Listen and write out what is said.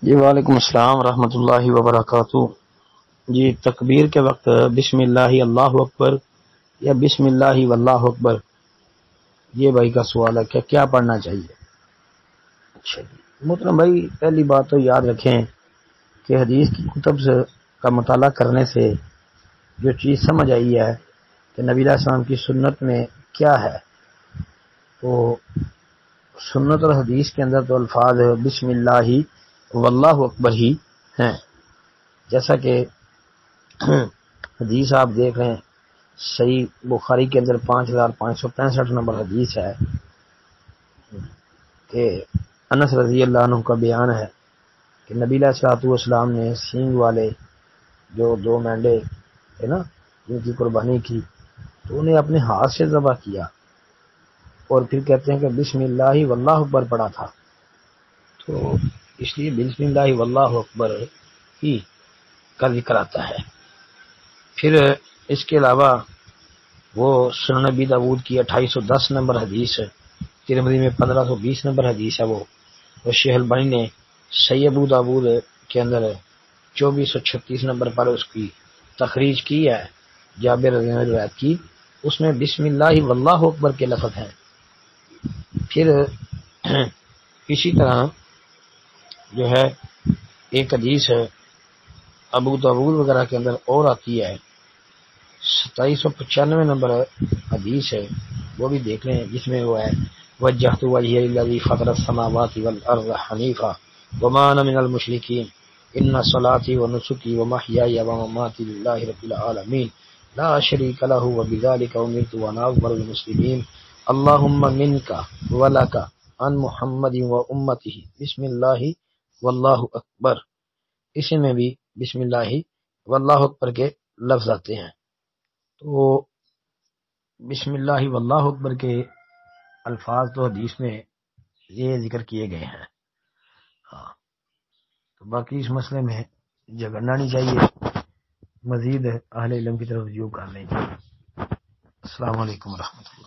جی وعلیکم السلام ورحمۃ اللہ وبرکاتہ۔ جی تکبیر کے وقت بسم اللہ اللہ اکبر یا بسم اللہ واللہ اکبر، یہ بھائی کا سوال ہے کہ کیا پڑھنا چاہیے؟ اچھا جی محترم بھائی، پہلی بات تو یاد رکھیں کہ حدیث کی کتب کا مطالعہ کرنے سے جو چیز سمجھ آئی ہے کہ نبی علیہ السلام کی سنت میں کیا ہے، تو سنت اور حدیث کے اندر تو الفاظ بسم اللہ واللہ اکبر ہی ہیں، جیسا کہ حدیث آپ دیکھ رہے ہیں صحیح بخاری کے اندر 5565 نمبر حدیث ہے کہ انس رضی اللہ عنہ کا بیان ہے کہ نبی علیہ الصلوۃ والسلام نے سینگ والے جو دو مینڈے تھے نا جن کی قربانی کی، تو انہیں اپنے ہاتھ سے ذبح کیا اور پھر کہتے ہیں کہ بسم اللہ واللہ اکبر پڑھا تھا، تو اس لیے بسم اللہ واللہ اکبر ہی کا ذکر آتا ہے۔ پھر اس کے علاوہ وہ سنن ابی داؤد کی 2810 نمبر حدیث ہے، ترمذی میں 1520 نمبر حدیث ہے، وہ شیخ البانی نے صحیح ابو داؤد کے اندر 2436 نمبر پر اس کی تخریج کی ہے، جابر رضی اللہ عنہ روایت کی، اس میں بسم اللہ واللہ اکبر کے لفظ ہیں۔ پھر اسی طرح جو ہے ایک حدیث ہے ابو داؤد وغیرہ کے اندر اور آتی ہے، 2795 نمبر حدیث ہے، وہ بھی دیکھ لیں، جس میں وہ ہے وجہت وجہی للذی فطر السماوات والارض حنیفا وما انا من المشرکین ان صلاتي ونسكي ومحياي ومماتي لله رب العالمین لا شریک له وبذلك امرت وانا اول المسلمین اللهم منك ولك عن محمد وامته بسم اللہ واللہ اکبر، اسی میں بھی بسم اللہ واللہ اکبر کے لفظ آتے ہیں۔ تو بسم اللہ واللہ اکبر کے الفاظ تو حدیث میں یہ ذکر کیے گئے ہیں، ہاں، تو باقی اس مسئلے میں جھگڑنا نہیں چاہیے، مزید اہل علم کی طرف رجوع کر لیں۔ السلام علیکم ورحمۃ اللہ۔